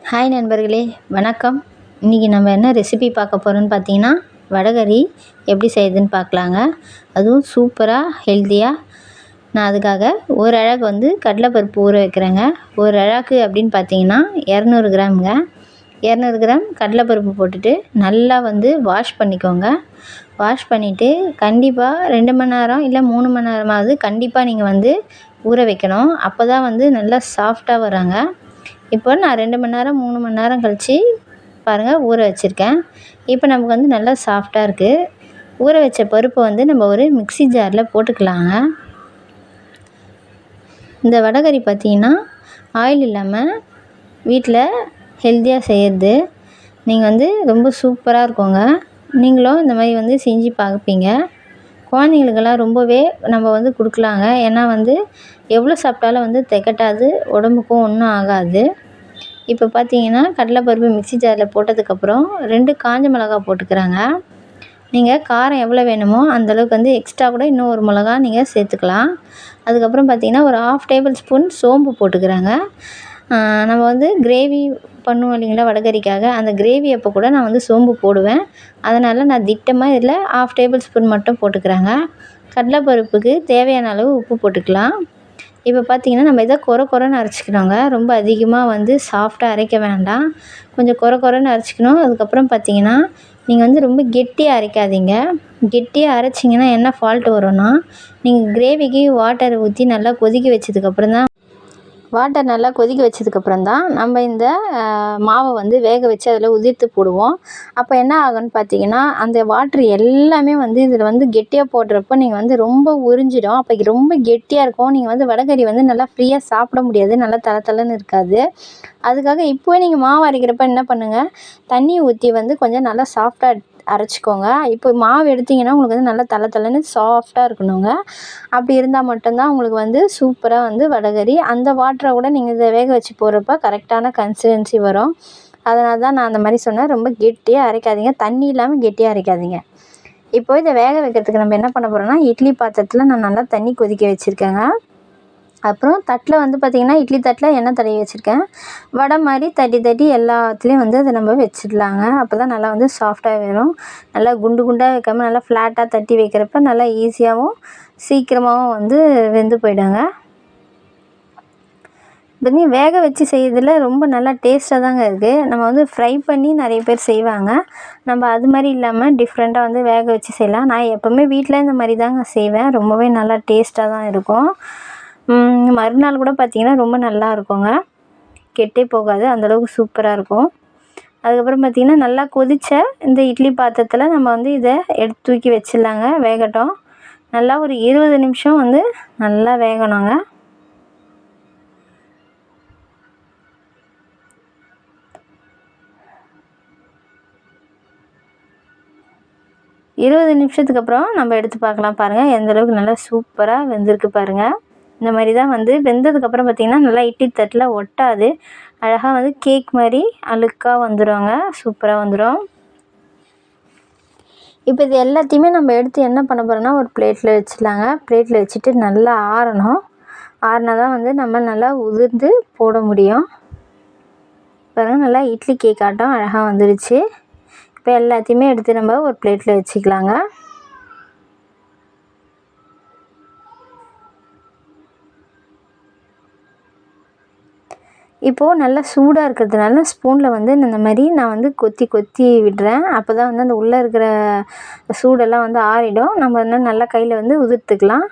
Hi நண்பர்களே, வணக்கம். இன்றைக்கி நம்ம என்ன ரெசிபி பார்க்க போகிறோன்னு பார்த்தீங்கன்னா, வடகறி எப்படி செய்யுதுன்னு பார்க்கலாங்க. அதுவும் சூப்பராக ஹெல்த்தியாக. நான் அதுக்காக ஒரு அழகு வந்து கடலைப்பருப்பு ஊற வைக்கிறேங்க. ஒரு அழகு அப்படின்னு பார்த்தீங்கன்னா 200 கிராமுங்க. 200 கிராம் கடலைப்பருப்பு போட்டுட்டு நல்லா வந்து வாஷ் பண்ணிக்கோங்க. வாஷ் பண்ணிவிட்டு கண்டிப்பாக 2 மணி நேரம் இல்லை 3 மணி நேரமாவது கண்டிப்பாக நீங்கள் வந்து ஊற வைக்கணும். அப்போ தான் வந்து நல்லா சாஃப்டாக வராங்க. இப்போ நான் 2 மணி நேரம் 3 மணி நேரம் கழித்து பாருங்கள் ஊற வச்சுருக்கேன். இப்போ நமக்கு வந்து நல்லா சாஃப்டாக இருக்குது. ஊற வச்ச பருப்பை வந்து நம்ம ஒரு மிக்ஸி ஜாரில் போட்டுக்கலாங்க. இந்த வடகறி பார்த்திங்கன்னா ஆயில் இல்லாமல் வீட்டில் ஹெல்த்தியாக செய்கிறது. நீங்கள் வந்து ரொம்ப சூப்பராக இருக்குங்க. நீங்களும் இந்த மாதிரி வந்து செஞ்சு பார்ப்பீங்க. குழந்தைங்களுக்கெல்லாம் ரொம்பவே நம்ம வந்து கொடுக்கலாங்க. ஏன்னா வந்து எவ்வளோ சாப்பிட்டாலும் வந்து திகட்டாது, உடம்புக்கும் ஒன்றும் ஆகாது. இப்போ பார்த்தீங்கன்னா கடலைப்பருப்பு மிக்ஸி ஜாரில் போட்டதுக்கப்புறம் 2 காஞ்ச மிளகா போட்டுக்கிறாங்க. நீங்கள் காரம் எவ்வளோ வேணுமோ அந்தளவுக்கு வந்து எக்ஸ்ட்ரா கூட இன்னும் ஒரு மிளகா நீங்கள் சேர்த்துக்கலாம். அதுக்கப்புறம் பார்த்திங்கன்னா ஒரு 1/2 டேபிள் ஸ்பூன் சோம்பு போட்டுக்கிறாங்க. நம்ம வந்து கிரேவி பண்ணுவோம் இல்லைங்களா வடகறிக்காக, அந்த கிரேவி அப்போ கூட நான் வந்து சோம்பு போடுவேன். அதனால் நான் திட்டமாக இதில் 1/2 டேபிள் ஸ்பூன் மட்டும் போட்டுக்கிறாங்க. கடலைப்பருப்புக்கு தேவையான அளவு உப்பு போட்டுக்கலாம். இப்போ பார்த்திங்கன்னா நம்ம இதை கொரன்னு அரைச்சிக்கணுங்க. ரொம்ப அதிகமாக வந்து சாஃப்டாக அரைக்க வேண்டாம். கொஞ்சம் கொரன்னு அரைச்சிக்கணும். அதுக்கப்புறம் பார்த்திங்கன்னா நீங்கள் வந்து ரொம்ப கெட்டியாக அரைக்காதீங்க. கெட்டியாக அரைச்சிங்கன்னா என்ன ஃபால்ட் வரும்னா, நீங்கள் கிரேவிக்கு வாட்டர் ஊற்றி நல்லா கொதிக்க வச்சதுக்கப்புறம் தான் நம்ம இந்த மாவை வந்து வேக வச்சு அதில் உதிர்த்து போடுவோம். அப்போ என்ன ஆகும்னு பார்த்தீங்கன்னா, அந்த வாட்ரு எல்லாமே வந்து இதில் வந்து கெட்டியாக போடுறப்போ நீங்கள் வந்து ரொம்ப உறிஞ்சிடும். அப்போ ரொம்ப கெட்டியாக இருக்கும். நீங்கள் வந்து வடகறி வந்து நல்லா ஃப்ரீயாக சாப்பிட முடியாது. நல்லா தளன்னு இருக்காது. அதுக்காக இப்போவே நீங்கள் மாவு அரைக்கிறப்ப என்ன பண்ணுங்கள், தண்ணி ஊற்றி வந்து கொஞ்சம் நல்லா சாஃப்டாக அரைச்சிக்கோங்க. இப்போ மாவு எடுத்திங்கன்னா உங்களுக்கு வந்து நல்லா தளன்னு சாஃப்டாக இருக்கணுங்க. அப்படி இருந்தால் மட்டும்தான் உங்களுக்கு வந்து சூப்பராக வந்து வடகறி அந்த வாட்டரை கூட நீங்கள் இதை வேக வச்சு போடுறப்ப கரெக்டான கன்சிஸ்டன்சி வரும். அதனால தான் நான் அந்த மாதிரி சொன்னேன். ரொம்ப கெட்டியாக அரைக்காதீங்க, தண்ணி இல்லாமல் கெட்டியாக அரைக்காதீங்க. இப்போ இதை வேக வைக்கிறதுக்கு நம்ம என்ன பண்ண போகிறோம்னா, இட்லி பாத்திரத்தில் நான் நல்லா தண்ணி கொதிக்க வச்சுருக்கேங்க. அப்புறம் தட்டில் வந்து பார்த்திங்கன்னா இட்லி தட்டில் எண்ணெய் தடவி வச்சுருக்கேன். வடை மாதிரி தட்டி எல்லாத்துலேயும் வந்து அதை நம்ம வச்சிடலாங்க. அப்போ தான் நல்லா வந்து சாஃப்டாக வரும். நல்லா குண்டாக வைக்காமல் நல்லா ஃப்ளாட்டாக தட்டி வைக்கிறப்ப நல்லா ஈஸியாகவும் சீக்கிரமாகவும் வந்து வெந்து போயிடுங்க. பண்ணி வேக வச்சு செய்கிறதுல ரொம்ப நல்லா டேஸ்ட்டாக தாங்க இருக்குது. நம்ம வந்து ஃப்ரை பண்ணி நிறைய பேர் செய்வாங்க. நம்ம அது மாதிரி இல்லாமல் டிஃப்ரெண்ட்டாக வந்து வேக வச்சு செய்யலாம். நான் எப்போவுமே வீட்டில் இந்த மாதிரி தாங்க செய்வேன். ரொம்பவே நல்லா டேஸ்ட்டாக தான் இருக்கும். மறுநாள் கூட பார்த்திங்கன்னா ரொம்ப நல்லா இருக்குங்க. கெட்டே போகாது, அந்தளவுக்கு சூப்பராக இருக்கும். அதுக்கப்புறம் பார்த்திங்கன்னா நல்லா கொதித்த இந்த இட்லி பாத்திரத்தில் நம்ம வந்து இதை எடுத்து தூக்கி வச்சிடலாங்க. வேகட்டும். நல்லா ஒரு 20 நிமிஷம் வந்து நல்லா வேகணுங்க. நிமிஷத்துக்கு அப்புறம் நம்ம எடுத்து பார்க்கலாம். பாருங்கள் எந்தளவுக்கு நல்லா சூப்பராக வெந்திருக்கு பாருங்கள். இந்த மாதிரி தான் வந்து வெந்ததுக்கப்புறம் பார்த்திங்கன்னா நல்லா இட்லி தட்டில் ஒட்டாது. அழகாக வந்து கேக் மாதிரி அழுக்காக வந்துடுங்க. சூப்பராக வந்துடும். இப்போ இது எல்லாத்தையுமே நம்ம எடுத்து என்ன பண்ண போகிறோம்னா ஒரு பிளேட்டில் வச்சிடலாங்க. பிளேட்டில் வச்சுட்டு நல்லா ஆறணும். ஆறினா தான் வந்து நம்ம நல்லா உதிர்ந்து போட முடியும். பாருங்கள் நல்லா இட்லி கேக் ஆட்டம் அழகாக வந்துடுச்சு. இப்போ எல்லாத்தையுமே எடுத்து நம்ம ஒரு பிளேட்டில் வச்சுக்கலாங்க. இப்போது நல்லா சூடாக இருக்கிறதுனால ஸ்பூனில் வந்து இந்த மாதிரி நான் வந்து கொத்தி விடுறேன். அப்போ தான் வந்து அந்த உள்ளே இருக்கிற சூடெல்லாம் வந்து ஆறிடும். நம்ம வந்து நல்லா கையில் வந்து உதிர்த்துக்கலாம்.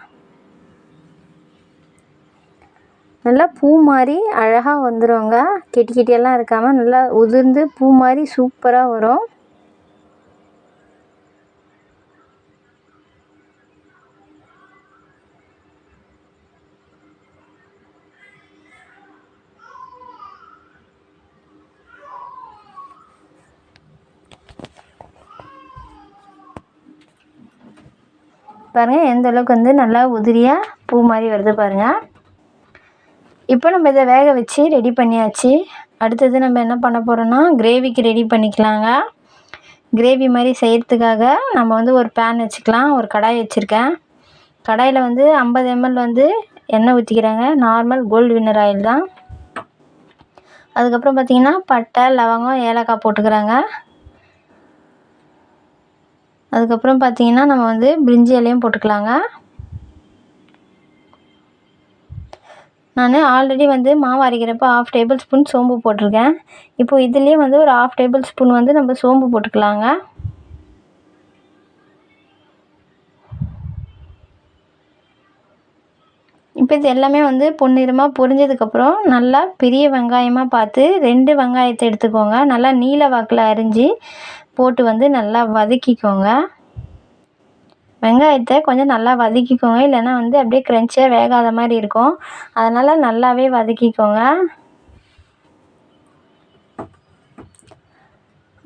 நல்லா பூ மாதிரி அழகாக வந்துடுங்க. கெட்டியெல்லாம் இருக்காமல் நல்லா உதிர்ந்து பூ மாதிரி சூப்பராக வரும். பாருங்கள் எந்த அளவுக்கு வந்து நல்லா உதிரியாக பூ மாதிரி வருது பாருங்கள். இப்போ நம்ம இதை வேக வச்சு ரெடி பண்ணியாச்சு. அடுத்தது நம்ம என்ன பண்ண போகிறோன்னா கிரேவிக்கு ரெடி பண்ணிக்கலாங்க. கிரேவி மாதிரி செய்கிறதுக்காக நம்ம வந்து ஒரு பேன் வச்சுக்கலாம். ஒரு கடாய் வச்சுருக்கேன். கடாயில் வந்து 50 ml வந்து எண்ணெய் ஊற்றிக்கிறாங்க. நார்மல் கோல்டு வின்னர் ஆயில் தான். அதுக்கப்புறம் பார்த்திங்கன்னா பட்டை, லவங்கம், ஏலக்காய் போட்டுக்கிறேங்க. அதுக்கப்புறம் பார்த்திங்கன்னா நம்ம வந்து பிரிஞ்சி இலையும் போட்டுக்கலாங்க. நான் ஆல்ரெடி வந்து மாவு அரைக்கிறப்போ 1/2 டேபிள் ஸ்பூன் சோம்பு போட்டிருக்கேன். இப்போது இதுலேயே வந்து ஒரு 1/2 டேபிள் ஸ்பூன் வந்து நம்ம சோம்பு போட்டுக்கலாங்க. இப்போ இது எல்லாமே வந்து பொன்னிறமாக பொரிஞ்சதுக்கப்புறம் நல்லா பெரிய வெங்காயமாக பார்த்து 2 வெங்காயத்தை எடுத்துக்கோங்க. நல்லா நீல வாக்கில் அரிஞ்சு போட்டு வந்து நல்லா வதக்கிக்கோங்க. வெங்காயத்தை கொஞ்சம் நல்லா வதக்கிக்கோங்க, இல்லைன்னா வந்து அப்படியே க்ரன்ச்சியாக வேகாத மாதிரி இருக்கும். அதனால் நல்லாவே வதக்கிக்கோங்க.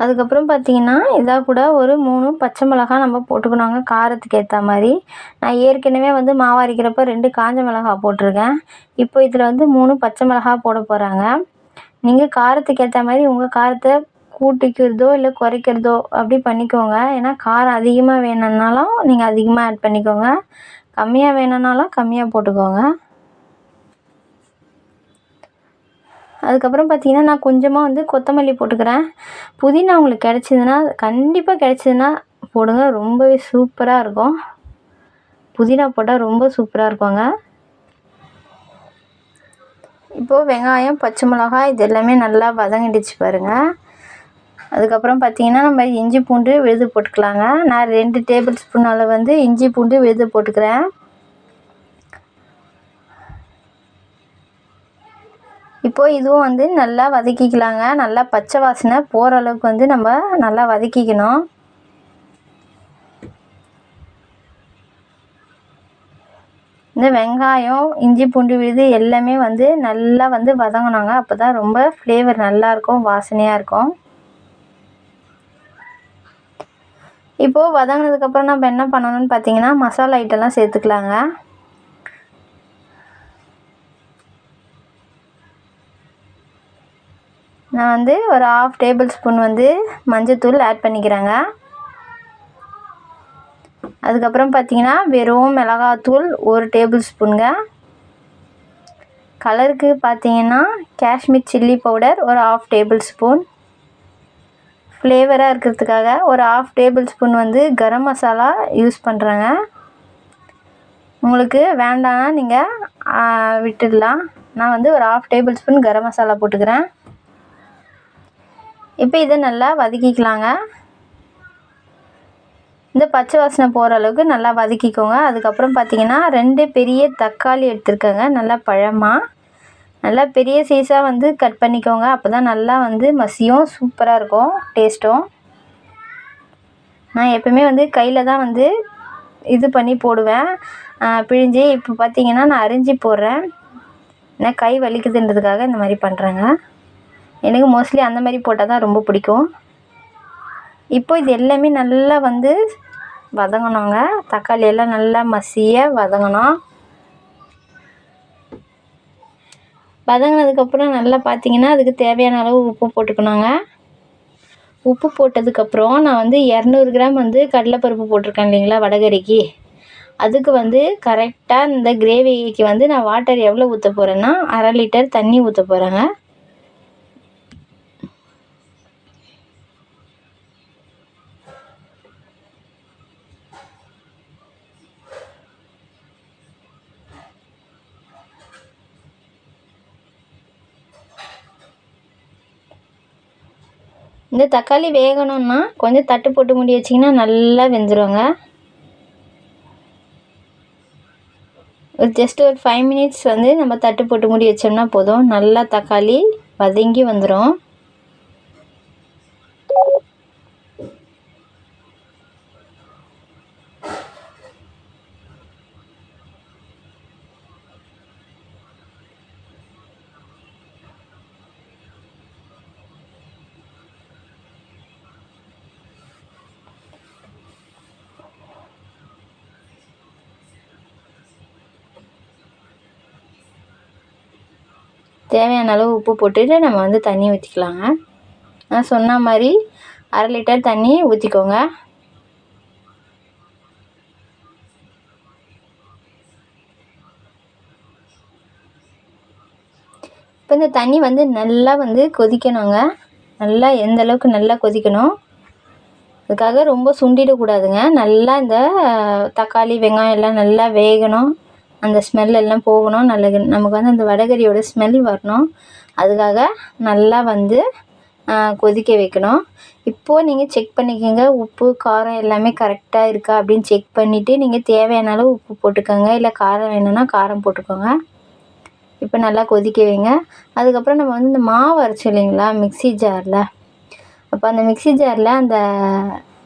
அதுக்கப்புறம் பார்த்திங்கன்னா இதாக கூட ஒரு 3 பச்சை மிளகாய் நம்ம போட்டுக்கணுங்க, காரத்துக்கு ஏற்ற மாதிரி. நான் ஏற்கனவே வந்து மாவு அரைக்கிறப்ப 2 காஞ்ச மிளகாய் போட்டிருக்கேன். இப்போ இதில் வந்து 3 பச்சை மிளகாய் போட போகிறாங்க. நீங்கள் காரத்துக்கு ஏற்ற மாதிரி உங்கள் காரத்தை கூட்டிக்கிறதோ இல்லை குறைக்கிறதோ அப்படி பண்ணிக்கோங்க. ஏன்னா காரம் அதிகமாக வேணும்னாலும் நீங்கள் அதிகமாக ஆட் பண்ணிக்கோங்க, கம்மியாக வேணும்னாலும் கம்மியாக போட்டுக்கோங்க. அதுக்கப்புறம் பார்த்திங்கன்னா நான் கொஞ்சமாக வந்து கொத்தமல்லி போட்டுக்கிறேன். புதினா உங்களுக்கு கிடச்சிதுன்னா, கண்டிப்பாக கிடச்சிதுன்னா போடுங்க, ரொம்பவே சூப்பராக இருக்கும். புதினா போட்டால் ரொம்ப சூப்பராக இருக்குங்க. இப்போது வெங்காயம், பச்சை மிளகாய் இது எல்லாமே நல்லா வதங்கிடுச்சு பாருங்கள். அதுக்கப்புறம் பார்த்திங்கன்னா நம்ம இஞ்சி பூண்டு விழுது போட்டுக்கலாங்க. நான் 2 டேபிள் ஸ்பூன் அளவு வந்து இஞ்சி பூண்டு விழுது போட்டுக்கிறேன். இப்போது இதுவும் வந்து நல்லா வதக்கிக்கலாங்க. நல்லா பச்சை வாசனை போகிற அளவுக்கு வந்து நம்ம நல்லா வதக்கிக்கணும். இந்த வெங்காயம், இஞ்சி பூண்டு விழுது எல்லாமே வந்து நல்லா வந்து வதங்கணுங்க. அப்போ தான் ரொம்ப ஃப்ளேவர் நல்லாயிருக்கும், வாசனையாக இருக்கும். இப்போது வதங்கினதுக்கப்புறம் நம்ம என்ன பண்ணணும்னு பார்த்திங்கன்னா மசாலா ஐட்டம்லாம் சேர்த்துக்கலாங்க. நான் வந்து ஒரு 1/2 டேபிள் ஸ்பூன் வந்து மஞ்சத்தூள் ஆட் பண்ணிக்கிறேங்க. அதுக்கப்புறம் பார்த்திங்கன்னா வெறும் மிளகாத்தூள் 1 டேபிள் ஸ்பூனுங்க. கலருக்கு பார்த்திங்கன்னா காஷ்மீர் சில்லி பவுடர் ஒரு 1/2 டேபிள் ஸ்பூன். ஃப்ளேவராக இருக்கிறதுக்காக ஒரு 1/2 டேபிள் ஸ்பூன் வந்து கரம் மசாலா யூஸ் பண்ணுறேங்க. உங்களுக்கு வேண்டாம்னா நீங்கள் விட்டுடலாம். நான் வந்து ஒரு 1/2 டேபிள் ஸ்பூன் கரம் மசாலா போட்டுக்கிறேன். இப்போ இதை நல்லா வதக்கிக்கலாங்க. இந்த பச்சை வாசனை போகிற அளவுக்கு நல்லா வதக்கிக்கோங்க. அதுக்கப்புறம் பார்த்திங்கன்னா 2 பெரிய தக்காளி எடுத்துருக்கேங்க, நல்லா பழமாக. நல்லா பெரிய சைஸாக வந்து கட் பண்ணிக்கோங்க. அப்போ தான் நல்லா வந்து மசியும், சூப்பராக இருக்கும் டேஸ்ட்டும். நான் எப்போவுமே வந்து கையில் தான் வந்து இது பண்ணி போடுவேன், பிழிஞ்சு. இப்போ பார்த்திங்கன்னா நான் அரிஞ்சு போடுறேன். ஏன்னா கை வலிக்குதுன்றதுக்காக இந்த மாதிரி பண்ணுறேங்க. எனக்கு மோஸ்ட்லி அந்த மாதிரி போட்டால் தான் ரொம்ப பிடிக்கும். இப்போ இது எல்லாமே நல்லா வந்து வதங்கணுங்க. தக்காளி எல்லாம் நல்லா மசிய வதங்கணும். வதங்கினதுக்கப்புறம் நல்லா பார்த்திங்கன்னா அதுக்கு தேவையான அளவு உப்பு போட்டுக்கணுங்க. உப்பு போட்டதுக்கப்புறம் நான் வந்து 200 கிராம் வந்து கடலைப்பருப்பு போட்டிருக்கேன் இல்லைங்களா வடகரிக்கு. அதுக்கு வந்து கரெக்டாக இந்த கிரேவிக்கு வந்து நான் வாட்டர் எவ்வளோ ஊற்ற போகிறேன்னா 1/2 லிட்டர் தண்ணி ஊற்ற போகிறேங்க. இந்த தக்காளி வேகணும்னா கொஞ்சம் தட்டு போட்டு மூடி வச்சிங்கன்னா நல்லா வெந்துடுங்க. ஜஸ்ட் ஒரு 5 மினிட்ஸ் வந்து நம்ம தட்டு போட்டு மூடி வச்சோம்னா போதும், நல்லா தக்காளி வதங்கி வந்துடும். தேவையான அளவு உப்பு போட்டுட்டு நம்ம வந்து தண்ணி ஊற்றிக்கலாங்க. நான் சொன்ன மாதிரி 1/2 லிட்டர் தண்ணி ஊற்றிக்கோங்க. இப்போ இந்த தண்ணி வந்து நல்லா வந்து கொதிக்கணுங்க. நல்லா எந்த அளவுக்கு நல்லா கொதிக்கணும், அதுக்காக ரொம்ப சுண்டிடக்கூடாதுங்க. நல்லா இந்த தக்காளி, வெங்காயம் எல்லாம் நல்லா வேகணும். அந்த ஸ்மெல் எல்லாம் போகணும். நல்ல நமக்கு வந்து அந்த வடகரியோட ஸ்மெல் வரணும். அதுக்காக நல்லா வந்து கொதிக்க வைக்கணும். இப்போது நீங்கள் செக் பண்ணிக்கோங்க, உப்பு காரம் எல்லாமே கரெக்டாக இருக்கா அப்படின்னு செக் பண்ணிவிட்டு நீங்கள் தேவையான அளவு உப்பு போட்டுக்கோங்க. இல்லை காரம் வேணும்னா காரம் போட்டுக்கோங்க. இப்போ நல்லா கொதிக்க வைங்க. அதுக்கப்புறம் நம்ம வந்து இந்த மாவு அரைச்சோம் இல்லைங்களா மிக்ஸி ஜாரில், அப்போ அந்த மிக்ஸி ஜாரில் அந்த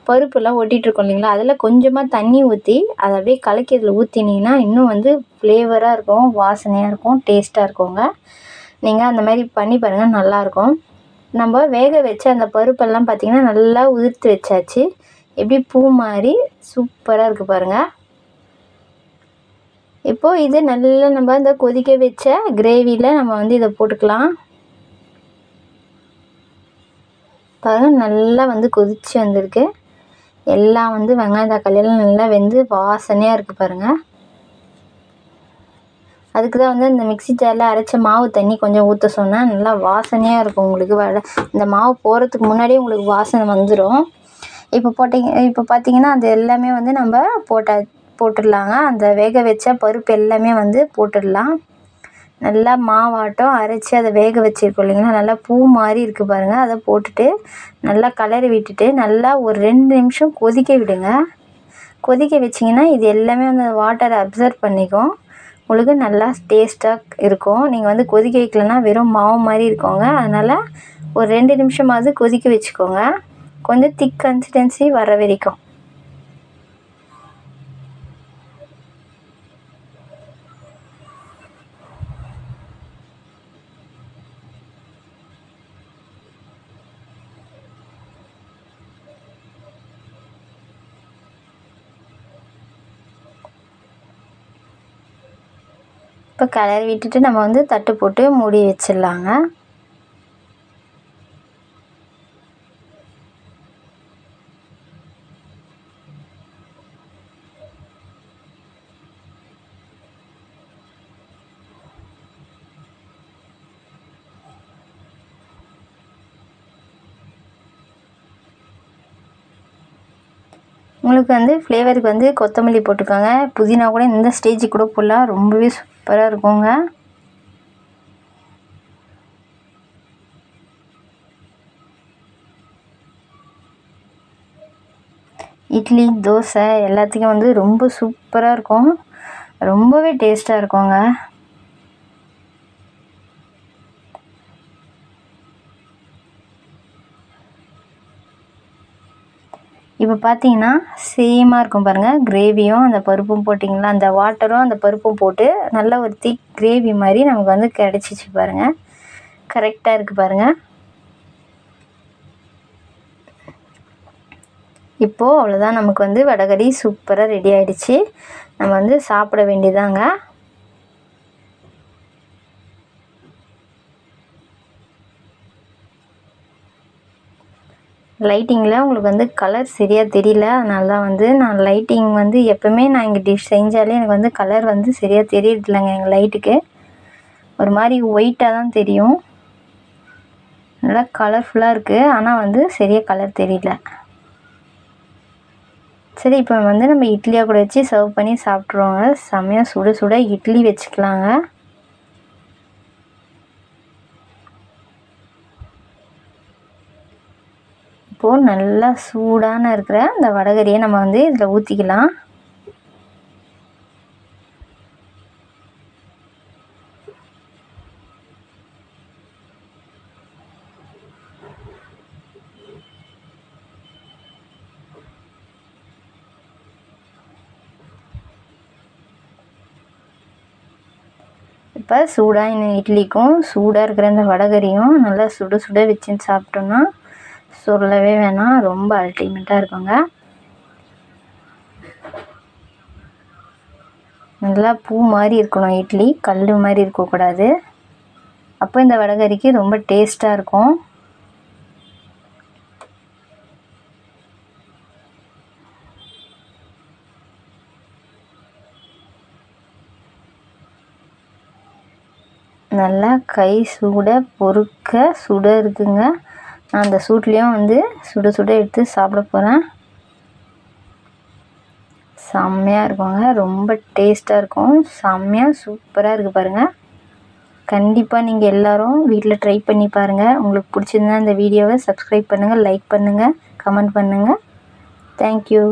பருப்புலாம் ஒட்டிகிட்ருக்கோம் இல்லைங்களா, அதில் கொஞ்சமாக தண்ணி ஊற்றி அதை அப்படியே கலக்கி அதில் ஊற்றினீங்கன்னா இன்னும் வந்து ஃப்ளேவராக இருக்கும், வாசனையாக இருக்கும், டேஸ்ட்டாக இருக்குங்க. நீங்கள் அந்த மாதிரி பண்ணி பாருங்கள், நல்லாயிருக்கும். நம்ம வேக வச்ச அந்த பருப்பெல்லாம் பார்த்திங்கன்னா நல்லா உதிர்த்து வச்சாச்சு. எப்படி பூ மாதிரி சூப்பராக இருக்குது பாருங்கள். இப்போது இது நல்லா நம்ம இந்த கொதிக்க வச்ச கிரேவியில் நம்ம வந்து இதை போட்டுக்கலாம். பாருங்கள் நல்லா வந்து கொதித்து வந்திருக்கு. எல்லாம் வந்து வெங்காயம் தக்காளியெல்லாம் நல்லா வெந்து வாசனையாக இருக்குது பாருங்கள். அதுக்கு தான் வந்து இந்த மிக்ஸி ஜாரில் அரைச்ச மாவு தண்ணி கொஞ்சம் ஊற்ற சொன்னேன். நல்லா வாசனையாக இருக்கும் உங்களுக்கு. இந்த மாவு போடுறதுக்கு முன்னாடியே உங்களுக்கு வாசனை வந்துடும். இப்போ பார்த்தீங்கன்னா அது எல்லாமே வந்து நம்ம போட்டுடலாங்க. அந்த வேக வச்ச பருப்பு எல்லாமே வந்து போட்டுடலாம். நல்லா மாவாட்டம் அரைச்சி அதை வேக வச்சுருக்கோம் இல்லைங்களா, நல்லா பூ மாதிரி இருக்குது பாருங்கள். அதை போட்டுட்டு நல்லா கலரி விட்டுட்டு நல்லா ஒரு 2 நிமிஷம் கொதிக்க விடுங்க. கொதிக்க வச்சிங்கன்னா இது எல்லாமே அந்த வாட்டரை அப்சர்வ் பண்ணிக்கும். உங்களுக்கு நல்லா டேஸ்ட்டாக இருக்கும். நீங்கள் வந்து கொதிக்க வைக்கலன்னா வெறும் மாவு மாதிரி இருக்குங்க. அதனால் ஒரு 2 நிமிஷமாவது கொதிக்க வச்சுக்கோங்க, கொஞ்சம் திக் கன்சிஸ்டன்சி வர வரைக்கும். இப்போ கிளறி விட்டுட்டு நம்ம வந்து தட்டு போட்டு மூடி வச்சிடலாங்க. உங்களுக்கு வந்து ஃப்ளேவருக்கு வந்து கொத்தமல்லி போட்டுக்கோங்க, புதினா கூட இந்த ஸ்டேஜுக்கு கூட போடலாம், ரொம்பவே சூப்பராக இருக்குங்க. இட்லி, தோசை எல்லாத்துக்கும் வந்து ரொம்ப சூப்பராக இருக்கும், ரொம்பவே டேஸ்ட்டாக இருக்குங்க. இப்போ பார்த்தீங்கன்னா சேமாக இருக்கும் பாருங்கள். கிரேவியும் அந்த பருப்பும் போட்டிங்களா, அந்த வாட்டரும் அந்த பருப்பும் போட்டு நல்ல ஒரு திக் கிரேவி மாதிரி நமக்கு வந்து கிடச்சிச்சு பாருங்கள். கரெக்டாக இருக்குது பாருங்கள். இப்போது அவ்வளோதான், நமக்கு வந்து வடகரி சூப்பராக ரெடி ஆகிடுச்சு. நம்ம வந்து சாப்பிட வேண்டியதாங்க. லைட்டிங்கில் உங்களுக்கு வந்து கலர் சரியாக தெரியல, அதனால தான் வந்து நான் லைட்டிங் வந்து எப்போவுமே நான் இங்கே டிஷ் செஞ்சாலே எனக்கு வந்து கலர் வந்து சரியாக தெரியறதில்லைங்க. எங்கள் லைட்டுக்கு ஒரு மாதிரி ஒயிட்டாக தான் தெரியும். நல்லா கலர்ஃபுல்லாக இருக்குது, ஆனால் வந்து சரியாக கலர் தெரியல. சரி, இப்போ வந்து நம்ம இட்லியாக கூட வச்சு சர்வ் பண்ணி சாப்பிட்ருவோங்க. செம்மையாக சுட சுட இட்லி வச்சுக்கலாங்க. இப்போது நல்லா சூடான இருக்கிற இந்த வடகரியை நம்ம வந்து இதில் ஊற்றிக்கலாம். இப்போ சூடாக இட்லிக்கும் சூடாக இருக்கிற இந்த வடகரியும் நல்லா சுட சுட வச்சு சாப்பிட்டோன்னா சொல்லவே வேணாம், ரொம்ப அல்டிமேட்டாக இருக்குங்க. நல்லா பூ மாதிரி இருக்கணும் இட்லி, கல் மாதிரி இருக்கக்கூடாது. அப்போ இந்த வடகரிக்கு ரொம்ப டேஸ்ட்டாக இருக்கும். நல்லா கை பொறுக்க சுட இருக்குங்க. நான் அந்த சூட்லேயும் வந்து சுட சுட எடுத்து சாப்பிட போகிறேன். செம்மையாக இருக்குங்க. ரொம்ப டேஸ்ட்டாக இருக்கும். செம்மையாக சூப்பராக இருக்குது பாருங்கள். கண்டிப்பாக நீங்கள் எல்லோரும் வீட்டில் ட்ரை பண்ணி பாருங்கள். உங்களுக்கு பிடிச்சிருந்தா இந்த வீடியோவை சப்ஸ்கிரைப் பண்ணுங்கள், லைக் பண்ணுங்கள், கமெண்ட் பண்ணுங்கள். தேங்க்யூ.